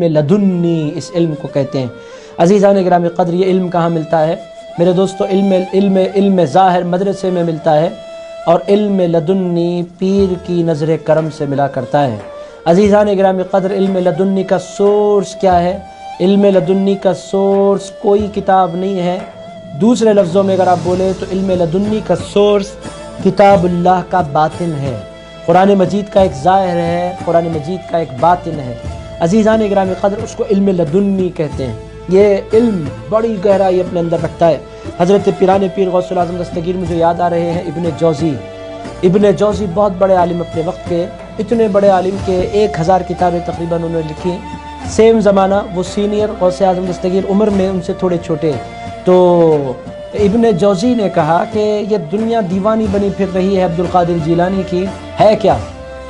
लदुन्नी इस इल्म को कहते हैं। अज़ीज़ान गिरामी क़द्र, ये इल्म कहाँ मिलता है मेरे दोस्तों? इल्म ज़ाहिर मदरसे में मिलता है और इल्म लदुन्नी पीर की नज़र करम से मिला करता है। अज़ीज़ान गिरामी क़द्र, इल्म लदुन्नी का सोर्स क्या है? इल्म लदुन्नी का सोर्स कोई किताब नहीं है। दूसरे लफ्ज़ों में अगर आप बोले तो इल्म लदुन्नी का सोर्स किताबुल्लाह का बातिन है। कुरान मजीद का एक ज़ाहिर है, कुरान मजीद का एक बातिन है। अज़ीज़ान गिरामी क़द्र, उसको इल्म लदुन्नी कहते हैं। ये इल्म बड़ी गहराई अपने अंदर रखता है। हज़रत पिराने पीर गौसुल आज़म दस्तगीर मुझे याद आ रहे हैं इब्न जौज़ी बहुत बड़े आलिम अपने वक्त के, इतने बड़े आलिम के 1000 किताबें तकरीबन उन्होंने लिखी। सेम ज़माना, वो सीनियर गौसे आज़म दस्तगीर उम्र में उनसे थोड़े छोटे। तो इब्न जौज़ी ने कहा कि ये दुनिया दीवानी बनी फिर रही है अब्दुल क़ादिर जीलानी की, है क्या?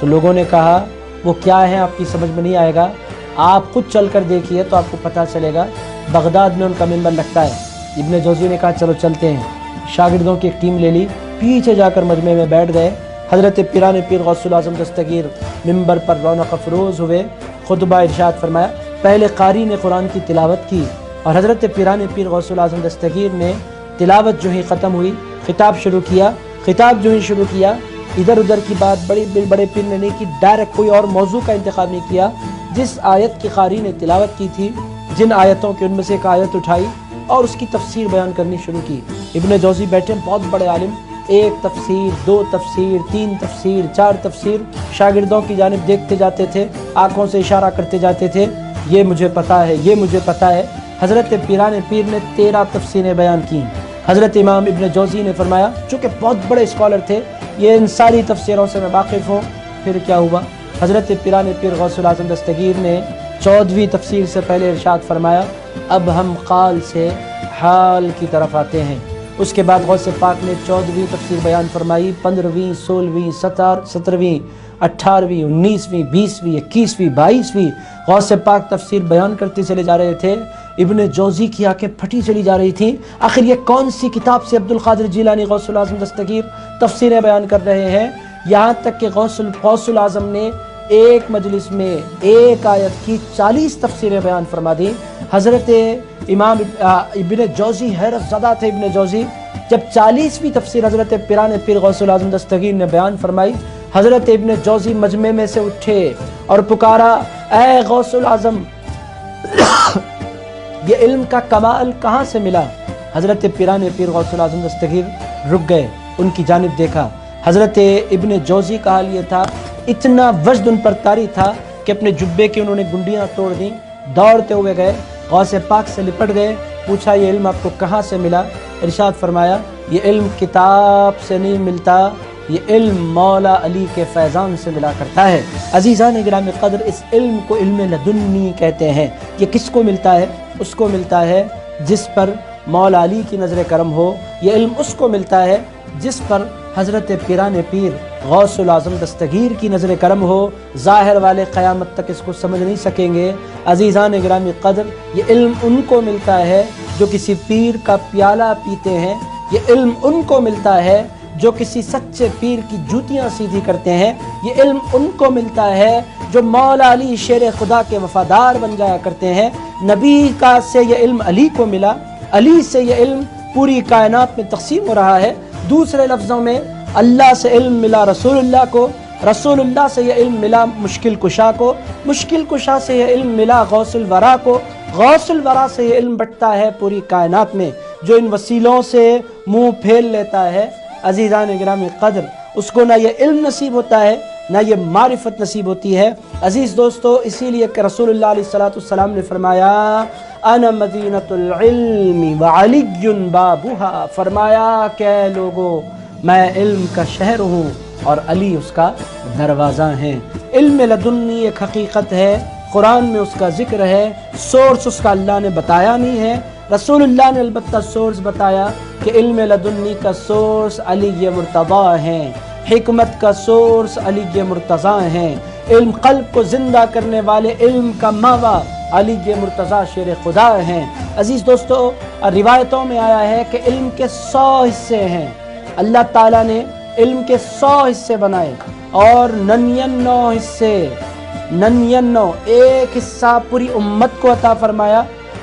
तो लोगों ने कहा वो क्या है आपकी समझ में नहीं आएगा, आप खुद चल कर देखिए तो आपको पता चलेगा। बगदाद में उनका मिंबर लगता है। इब्न जौज़ी ने कहा चलो चलते हैं। शागिर्दों की एक टीम ले ली, पीछे जाकर मजमे में बैठ गए। हज़रत पिराने पीर गौसुल आज़म दस्तगीर मिंबर पर रौनक अफरोज़ हुए, खुतबा इरशाद फरमाया। पहले कारी ने कुरान की तिलावत की और हज़रत पिराने पीर गौसुल आज़म दस्तगीर ने तिलावत जो ही ख़त्म हुई, खिताब शुरू किया। खिताब जो ही शुरू किया, इधर उधर की बात बड़े पीर ने नहीं की, डायरेक्ट कोई और मौजू का इंतखाब नहीं किया। जिस आयत की कारी ने तिलावत की थी, जिन आयतों की, उनमें से एक आयत उठाई और उसकी तफसीर बयान करनी शुरू की। इब्न जौज़ी बैठे, बहुत बड़े आलिम, 1 तफसीर, 2 तफसीर, 3 तफसीर, 4 तफसीर, शागिर्दों की जानिब देखते जाते थे, आँखों से इशारा करते जाते थे, ये मुझे पता है, ये मुझे पता है। हज़रत पिराने पीर ने 13 तफसीरें बयान की। हज़रत इमाम इब्न जौज़ी ने फरमाया, चूँकि बहुत बड़े स्कॉलर थे, ये इन सारी तफसीरों से मैं वाकिफ़ हूँ। फिर क्या हुआ? हज़रत पिराने पीर गौसुल आज़म दस्तगीर ने 14वीं तफसीर से पहले इरशाद फरमाया, अब हम क़ाल से हाल की तरफ आते हैं। उसके बाद गौसे पाक ने 14वीं तफसीर बयान फरमाई, 15वीं, 16वीं, 17वीं, 18वीं, 19वीं, 20वीं, 21वीं, 22वीं गौसे पाक तफसीर बयान करते चले जा रहे थे। इब्न जौज़ी की आंखें फटी चली जा रही थीं। आखिर ये कौन सी किताब से अब्दुल क़ादिर जीलानी गौसुल आज़म दस्तगीर तफसीरें बयान कर रहे हैं? यहाँ तक कि गौसुल आज़म ने एक मजलिस में एक आयत की 40 तफसीरें बयान फरमा दी। हज़रत इमाम इब्न जौज़ी हैरत ज़दा थे। इब्न जौज़ी जब 40वीं तफसीर हज़रत पिराने पीर गौसुल आज़म दस्तगीर ने बयान फरमाई, हज़रत इब्न जौज़ी मजमे में से उठे और पुकारा, ऐ गौसुल आज़म, ये इल्म का कमाल कहाँ से मिला? हज़रत पिराने पीर गौसुल आज़म दस्तगीर रुक गए, उनकी जानिब देखा। हज़रत इब्न जौज़ी का हाल ये था, इतना वजद उन पर तारी था कि अपने जुब्बे की उन्होंने गुंडियाँ तोड़ दी, दौड़ते हुए गए, गौसे पाक से लिपट गए, पूछा ये इल्म आपको कहाँ से मिला? इरशाद फरमाया, ये इल्म किताब से नहीं मिलता, ये इल्म मौला अली के फैज़ान से मिला करता है। अज़ीज़ान गिरामी क़द्र, इस इल्म को इल्म लदुन्नी कहते हैं। ये किसको मिलता है? उसको मिलता है जिस पर मौला अली की नज़र करम हो। ये इल्म उसको मिलता है जिस पर हज़रत पिराने पीर गौसुल आज़म दस्तगीर की नज़र करम हो। ज़ाहिर वाले क़यामत तक इसको समझ नहीं सकेंगे। अज़ीज़ान गिरामी क़द्र, ये इल्म उनको मिलता है जो किसी पीर का प्याला पीते हैं। ये इल्म उनको मिलता है जो किसी सच्चे पीर की जूतियाँ सीधी करते हैं। ये इल्म उनको मिलता है जो मौला अली शेर खुदा के वफ़ादार बन जाया करते हैं। नबी का से ये इल्म अली को मिला, अली से ये इल्म पूरी कायनात में तक़सीम हो रहा है। दूसरे लफ्ज़ों में, अल्लाह से इल्म मिला रसूलुल्लाह को, रसूलुल्लाह से ये इल्म मिला मुश्किल कुशा को, मुश्किल कुशा से ये इल्म मिला गौसुल वरा को, गौसुल वरा से ये इल्म बंटता है पूरी कायनात में। जो इन वसीलों से मुँह फेर लेता है, अज़ीज़ान गिरामी क़द्र, उसको ना ये इल्म नसीब होता है, ना ये मारिफत नसीब होती है। अज़ीज़ दोस्तों, इसीलिए कि रसूलुल्लाह अलैहिस्सलाम ने फरमाया, अना मदीनतुल इल्मी व अलियुन बाबुहा, फरमाया कि लोगों, मैं इल्म का शहर हूँ और अली उसका दरवाज़ा है। इल्म लदुन्नी एक हकीकत है, कुरान में उसका ज़िक्र है, सोर्स उसका अल्लाह ने बताया नहीं है। रसूलुल्लाह ने अलबत्ता सोर्स बताया कि इल्म लदुन्नी का सोर्स अली मुर्तज़ा है, हिकमत का सोर्स अली मुर्तज़ा है, इल्म क़ल्ब को ज़िंदा करने वाले इल्म का मावा अली मुर्तज़ा शेर खुदा हैं। अज़ीज़ दोस्तों, रिवायतों में आया है कि इल्म के 100 हिस्से हैं। अल्लाह ताला ने इल्म के 100 हिस्से बनाए और 99 हिस्से 99 ایک حصہ پوری امت کو عطا فرمایا،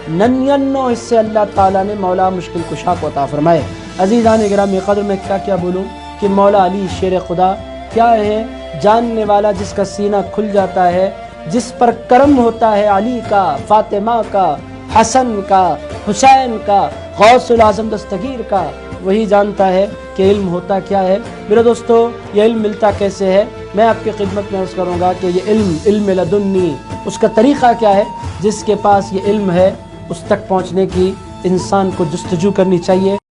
99 حصے اللہ تعالیٰ نے مولا مشکل کشا کو عطا فرمائے۔ عزیزان گرامی قدر، میں کیا بولوں کہ مولا علی شیر خدا کیا ہے، جاننے والا جس کا سینہ کھل جاتا ہے، جس پر کرم ہوتا ہے علی کا، فاطمہ کا، حسن کا، حسین کا، غوث العظم دستگیر کا، وہی جانتا ہے کہ علم ہوتا کیا ہے۔ میرے دوستو، یہ علم ملتا کیسے ہے؟ میں آپ کی خدمت میں عرض کروں گا کہ یہ علم لدنی، اس کا طریقہ کیا ہے؟ جس کے پاس یہ علم ہے اس تک پہنچنے کی انسان کو جستجو کرنی چاہیے۔